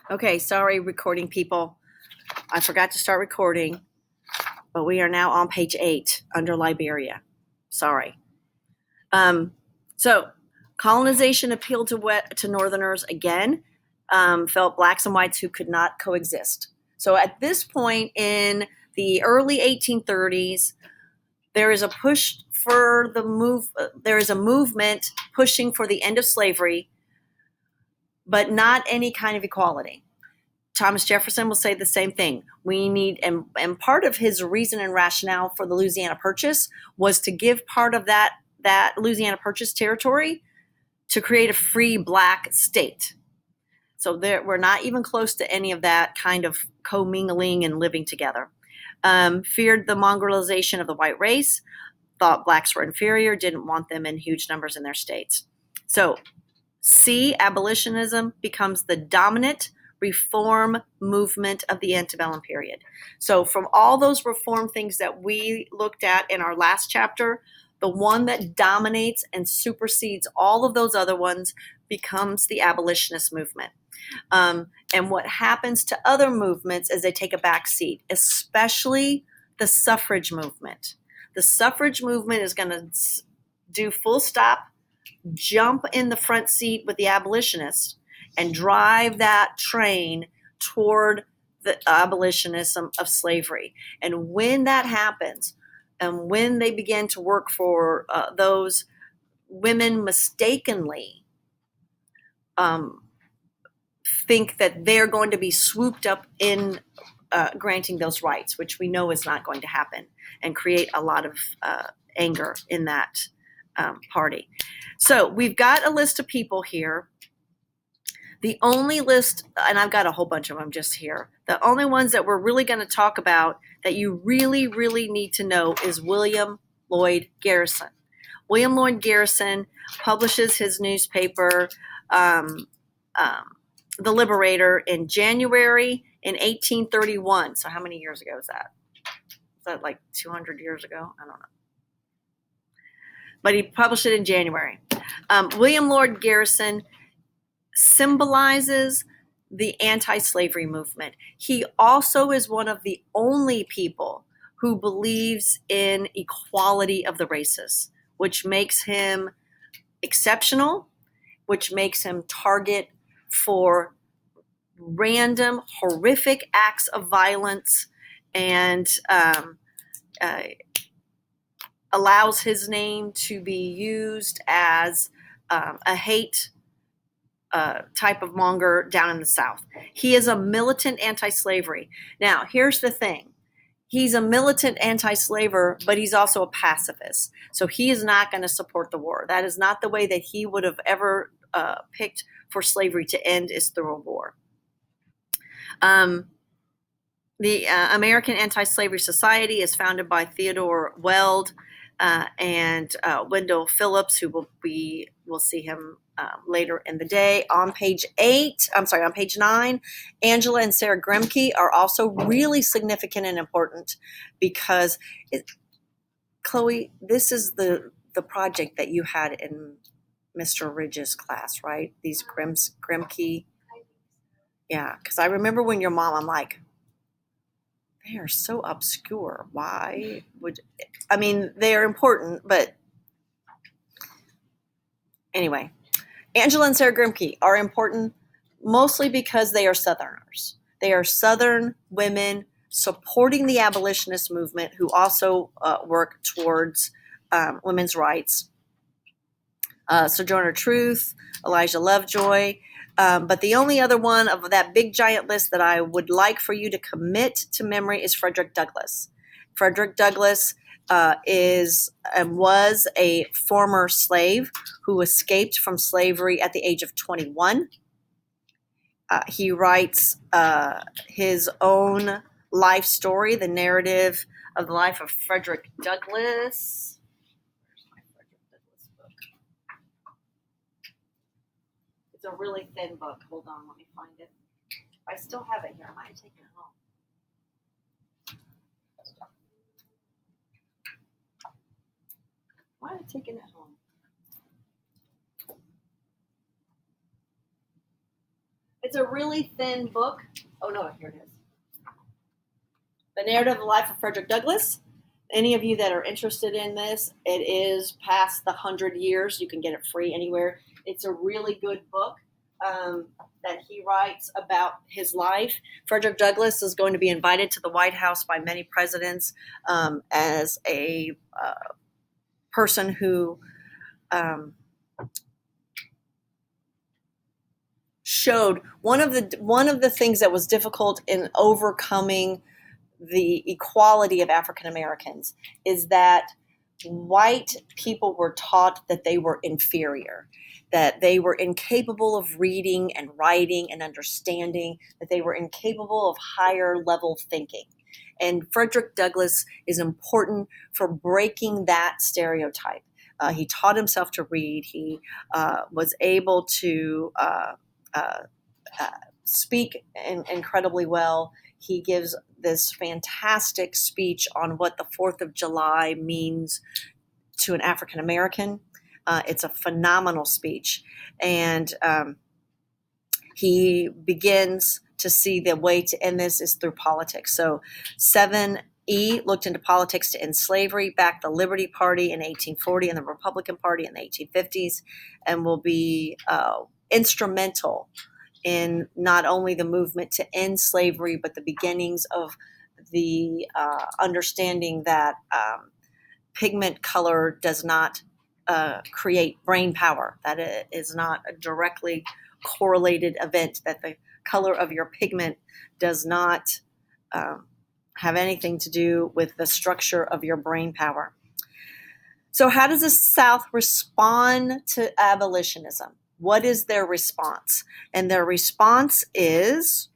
Okay, sorry, recording people. I forgot to start recording, but we are now on page 8 under Liberia. Sorry. So colonization appealed to Northerners again, felt blacks and whites who could not coexist. So at this point in the early 1830s, there is a push for there is a movement pushing for the end of slavery, but not any kind of equality. Thomas Jefferson will say the same thing. We need, and part of his reason and rationale for the Louisiana Purchase was to give part of that Louisiana Purchase territory to create a free black state. So we're not even close to any of that kind of commingling and living together. Feared the mongrelization of the white race, thought blacks were inferior, didn't want them in huge numbers in their states. So abolitionism becomes the dominant reform movement of the antebellum period. So from all those reform things that we looked at in our last chapter, the one that dominates and supersedes all of those other ones becomes the abolitionist movement. And what happens to other movements is they take a back seat, especially the suffrage movement. The suffrage movement is going to do full stop, jump in the front seat with the abolitionists and drive that train toward the abolitionism of slavery. And when that happens, and when they begin to work for those women mistakenly think that they're going to be swooped up in granting those rights, which we know is not going to happen, and create a lot of anger in that party. So we've got a list of people here. The only list, and I've got a whole bunch of them just here, the only ones that we're really going to talk about that you really, really need to know is William Lloyd Garrison. William Lloyd Garrison publishes his newspaper, The Liberator, in January in 1831. So how many years ago is that? Is that like 200 years ago? I don't know. But he published it in January. William Lloyd Garrison symbolizes the anti-slavery movement. He also is one of the only people who believes in equality of the races, which makes him exceptional, which makes him target for random, horrific acts of violence, and allows his name to be used as a hate type of monger down in the South. He is a militant anti-slavery. Now, here's the thing. He's a militant anti-slaver, but he's also a pacifist. So he is not going to support the war. That is not the way that he would have ever picked for slavery to end, is through a war. The American Anti-Slavery Society is founded by Theodore Weld and Wendell Phillips, who we'll see him later in the day. On page 9, Angela and Sarah Grimke are also really significant and important because, Chloe, this is the project that you had in Mr. Ridge's class, right? These Grimke. Yeah, because I remember when your mom, I'm like, they are so obscure. Why would, I mean, they are important, but anyway. Angela and Sarah Grimke are important mostly because they are Southerners. They are Southern women supporting the abolitionist movement who also work towards women's rights. Sojourner Truth, Elijah Lovejoy. But the only other one of that big giant list that I would like for you to commit to memory is Frederick Douglass. Frederick Douglass is and was a former slave who escaped from slavery at the age of 21. He writes his own life story, the narrative of the life of Frederick Douglass. Where's my Frederick Douglass book? It's a really thin book. Hold on, let me find it. I still have it here. I might have taken it home. Why have I taken it home? It's a really thin book. Oh, no, here it is. The Narrative of the Life of Frederick Douglass. Any of you that are interested in this, it is past the 100 years. You can get it free anywhere. It's a really good book that he writes about his life. Frederick Douglass is going to be invited to the White House by many presidents as a person who showed one of the things that was difficult in overcoming the equality of African Americans is that white people were taught that they were inferior, that they were incapable of reading and writing and understanding, that they were incapable of higher level thinking. And Frederick Douglass is important for breaking that stereotype. He taught himself to read. He was able to speak incredibly well. He gives this fantastic speech on what the 4th of July means to an African American. It's a phenomenal speech. And he begins to see the way to end this is through politics. So 7E looked into politics to end slavery, backed the Liberty Party in 1840 and the Republican Party in the 1850s, and will be instrumental in not only the movement to end slavery, but the beginnings of the understanding that pigment color does not create brain power, that it is not a directly correlated event, that the color of your pigment does not have anything to do with the structure of your brain power. So how does the South respond to abolitionism? What is their response? And their response is,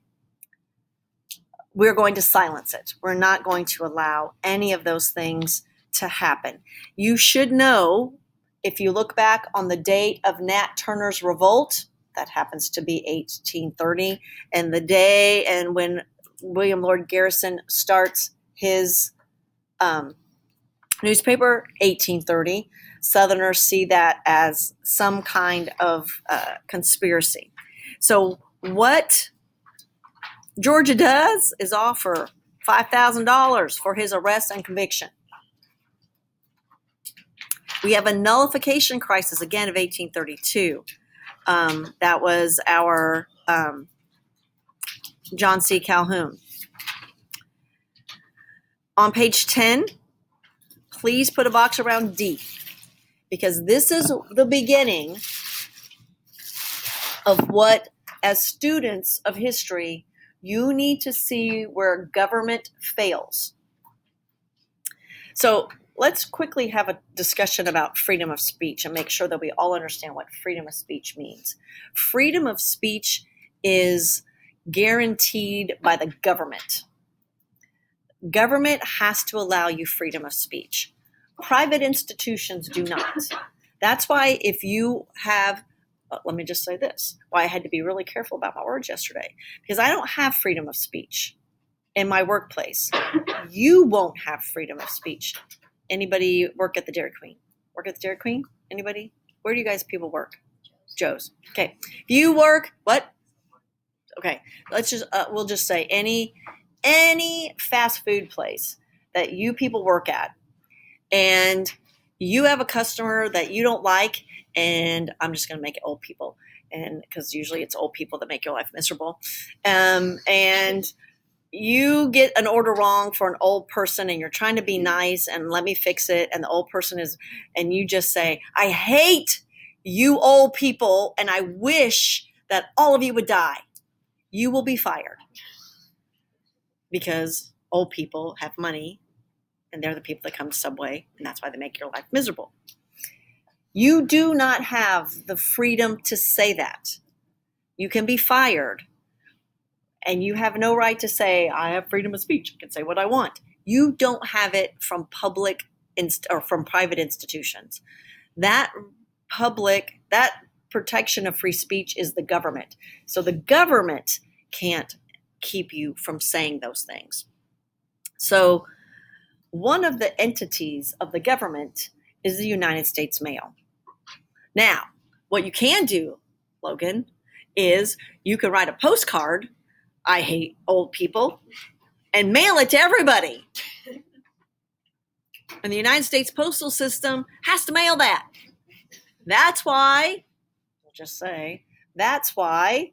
we're going to silence it. We're not going to allow any of those things to happen. You should know, if you look back on the date of Nat Turner's revolt, that happens to be 1830, and the day and when William Lord Garrison starts his newspaper, 1830, Southerners see that as some kind of conspiracy. So what Georgia does is offer $5,000 for his arrest and conviction. We have a nullification crisis, again, of 1832. That was our John C. Calhoun. On page 10, please put a box around D, because this is the beginning of what, as students of history, you need to see where government fails. So let's quickly have a discussion about freedom of speech and make sure that we all understand what freedom of speech means. Freedom of speech is guaranteed by the government. Government has to allow you freedom of speech. Private institutions do not. That's why if you have, let me just say this, why I had to be really careful about my words yesterday, because I don't have freedom of speech in my workplace. You won't have freedom of speech. Anybody work at the Dairy Queen? Work at the Dairy Queen? Anybody? Where do you guys people work? Joe's. Okay. If you work, what? Okay. Let's just, we'll just say any fast food place that you people work at, and you have a customer that you don't like, and I'm just going to make it old people, and because usually it's old people that make your life miserable, and you get an order wrong for an old person, and you're trying to be nice and let me fix it, and the old person is, and you just say, I hate you old people, and I wish that all of you would die. You will be fired, because old people have money, and they're the people that come to Subway, and that's why they make your life miserable. You do not have the freedom to say that. You can be fired, and you have no right to say, I have freedom of speech. I can say what I want. You don't have it from public or from private institutions. That protection of free speech is the government. So the government can't keep you from saying those things. So one of the entities of the government is the United States Mail. Now, what you can do, Logan, is you could write a postcard, I hate old people, and mail it to everybody. And the United States postal system has to mail that. That's why, I'll just say, that's why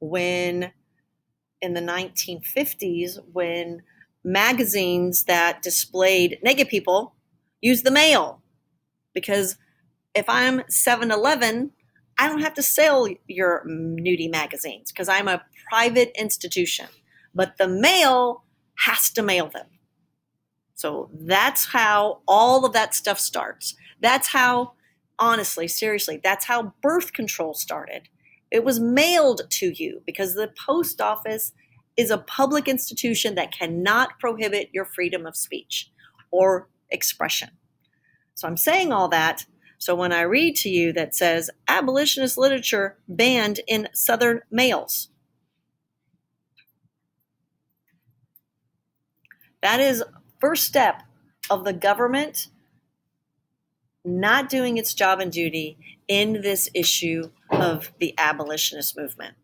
when in the 1950s, when magazines that displayed naked people used the mail, because if I'm 7-Eleven, I don't have to sell your nudie magazines because I'm a private institution, but the mail has to mail them. So that's how all of that stuff starts. That's how, honestly, seriously, that's how birth control started. It was mailed to you because the post office is a public institution that cannot prohibit your freedom of speech or expression. So I'm saying all that so when I read to you that says abolitionist literature banned in Southern mails, that is first step of the government not doing its job and duty in this issue of the abolitionist movement.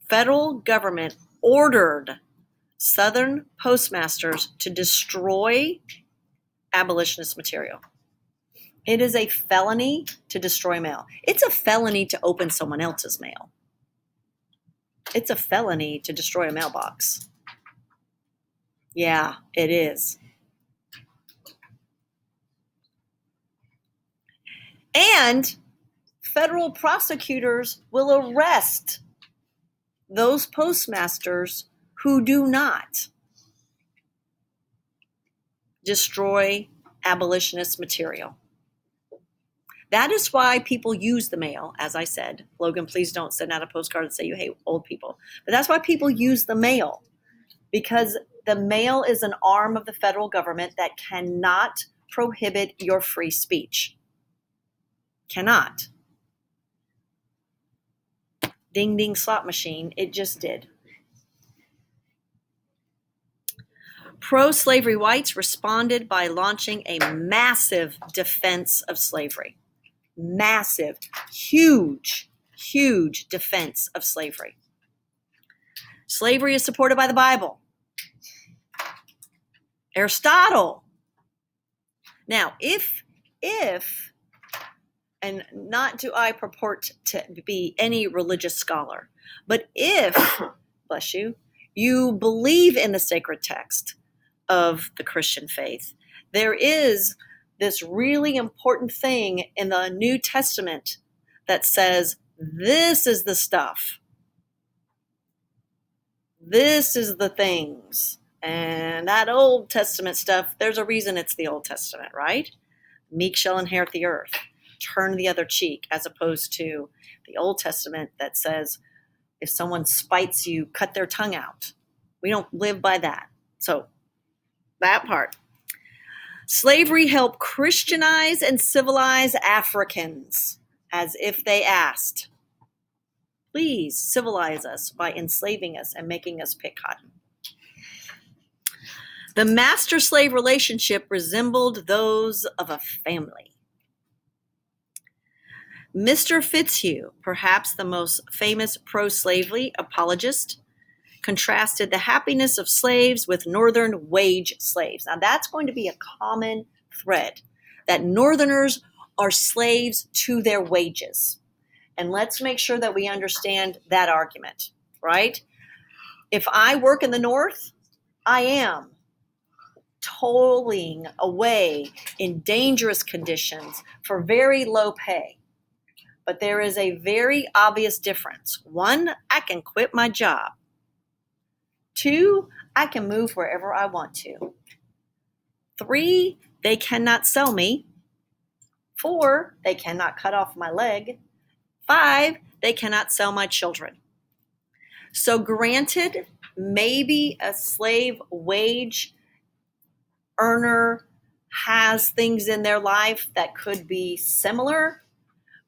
Federal government ordered Southern postmasters to destroy abolitionist material. It is a felony to destroy mail. It's a felony to open someone else's mail. It's a felony to destroy a mailbox. Yeah, it is. And federal prosecutors will arrest those postmasters who do not destroy abolitionist material. That is why people use the mail, as I said. Logan, please don't send out a postcard and say you hate old people. But that's why people use the mail, because the mail is an arm of the federal government that cannot prohibit your free speech. Cannot. Ding, ding, slot machine. It just did. Pro-slavery whites responded by launching a massive defense of slavery. Massive, huge, huge defense of slavery. Slavery is supported by the Bible. Aristotle. Now, if, and not do I purport to be any religious scholar, but if, bless you, you believe in the sacred text of the Christian faith, there is this really important thing in the New Testament that says, this is the stuff. This is the things. And that Old Testament stuff, there's a reason it's the Old Testament, right? Meek shall inherit the earth. Turn the other cheek, as opposed to the Old Testament that says, if someone spites you, cut their tongue out. We don't live by that. So that part. Slavery helped Christianize and civilize Africans, as if they asked, please civilize us by enslaving us and making us pick cotton. The master-slave relationship resembled those of a family. Mr. Fitzhugh, perhaps the most famous pro-slavery apologist, contrasted the happiness of slaves with Northern wage slaves. Now that's going to be a common thread, that Northerners are slaves to their wages. And let's make sure that we understand that argument, right? If I work in the North, I am toiling away in dangerous conditions for very low pay. But there is a very obvious difference. One, I can quit my job. Two, I can move wherever I want to. Three, they cannot sell me. Four, they cannot cut off my leg. Five, they cannot sell my children. So granted, maybe a slave wage earner has things in their life that could be similar,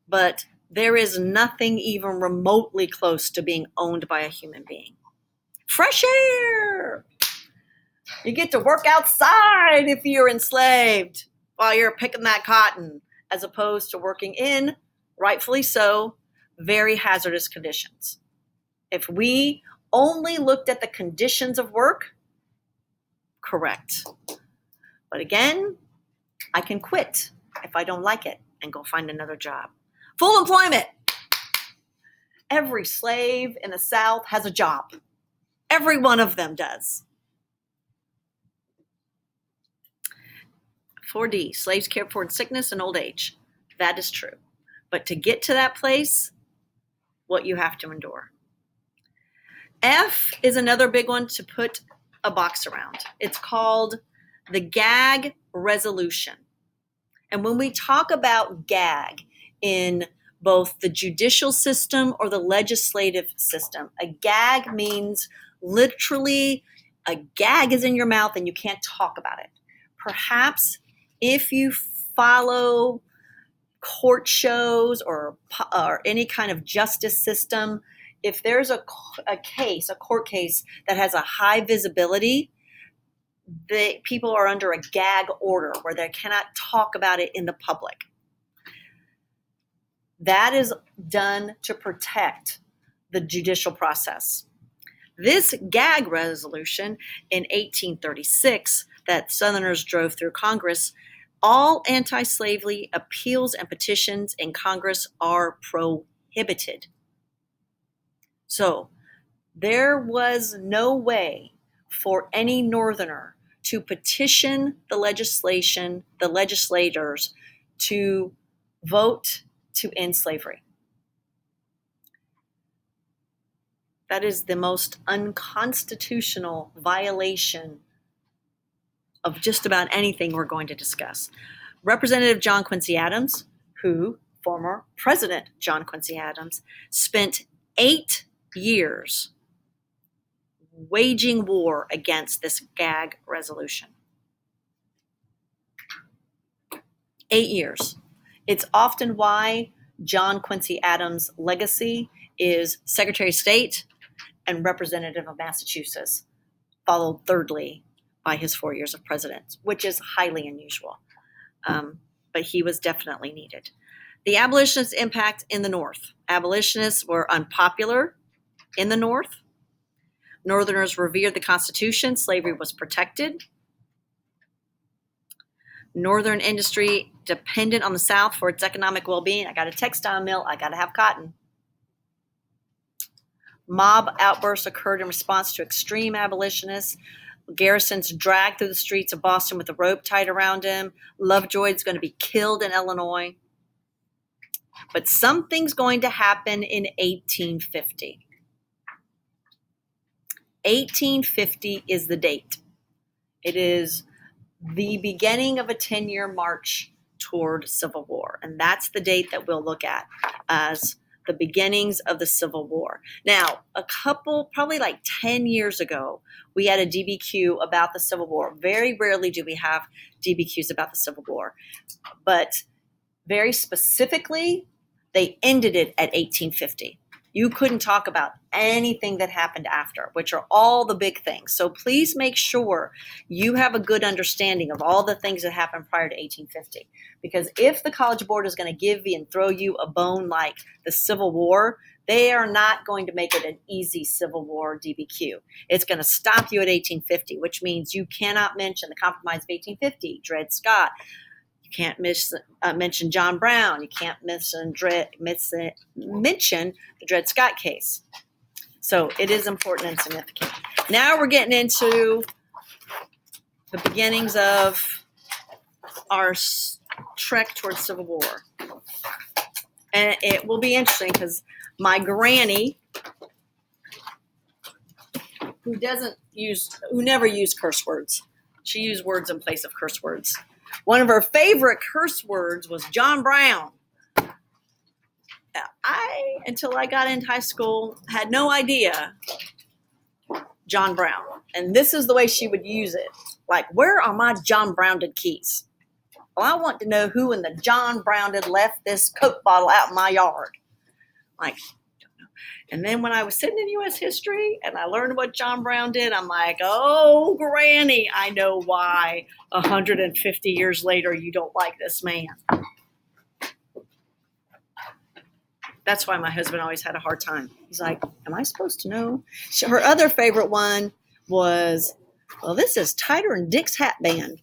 but there is nothing even remotely close to being owned by a human being. Fresh air! You get to work outside if you're enslaved while you're picking that cotton, as opposed to working in, rightfully so, very hazardous conditions. If we only looked at the conditions of work, correct. But again, I can quit if I don't like it and go find another job. Full employment. Every slave in the South has a job. Every one of them does. 4D, slaves cared for in sickness and old age. That is true. But to get to that place, what you have to endure. F is another big one to put a box around. It's called the gag resolution. And when we talk about gag in both the judicial system or the legislative system, a gag means literally a gag is in your mouth and you can't talk about it. Perhaps if you follow court shows or any kind of justice system, if there's a court case that has a high visibility, the people are under a gag order where they cannot talk about it in the public. That is done to protect the judicial process. This gag resolution in 1836 that Southerners drove through Congress, all anti-slavery appeals and petitions in Congress are prohibited. So there was no way for any Northerner to petition the legislators to vote to end slavery. That is the most unconstitutional violation of just about anything we're going to discuss. Representative John Quincy Adams, former President John Quincy Adams, spent 8 years waging war against this gag resolution. 8 years. It's often why John Quincy Adams' legacy is Secretary of State and Representative of Massachusetts, followed thirdly by his 4 years of president, which is highly unusual. But he was definitely needed. The abolitionists' impact in the North. Abolitionists were unpopular in the North. Northerners revered the Constitution. Slavery was protected. Northern industry dependent on the South for its economic well-being. I got a textile mill. I got to have cotton. Mob outbursts occurred in response to extreme abolitionists. Garrison's dragged through the streets of Boston with a rope tied around him. Lovejoy's going to be killed in Illinois. But something's going to happen in 1850. 1850 is the date. It is the beginning of a 10-year march toward civil war. And that's the date that we'll look at as the beginnings of the Civil War. Now, probably like 10 years ago, we had a DBQ about the Civil War. Very rarely do we have DBQs about the Civil War. But very specifically, they ended it at 1850. You couldn't talk about anything that happened after, which are all the big things. So please make sure you have a good understanding of all the things that happened prior to 1850. Because if the College Board is going to give you and throw you a bone like the Civil War, they are not going to make it an easy Civil War DBQ. It's going to stop you at 1850, which means you cannot mention the Compromise of 1850, Dred Scott. You can't mention John Brown. You can't mention the Dred Scott case. So it is important and significant. Now we're getting into the beginnings of our trek towards Civil War. And it will be interesting because my granny, who never used curse words, she used words in place of curse words. One of her favorite curse words was John Brown. Until I got into high school, had no idea John Brown. And this is the way she would use it. Like, where are my John Browned keys? Well, I want to know who in the John Browned left this Coke bottle out in my yard. Like, and then when I was sitting in U.S. history and I learned what John Brown did, I'm like, oh, Granny, I know why 150 years later you don't like this man. That's why my husband always had a hard time. He's like, am I supposed to know? Her other favorite one was, well, this is Tighter and Dick's Hat Band.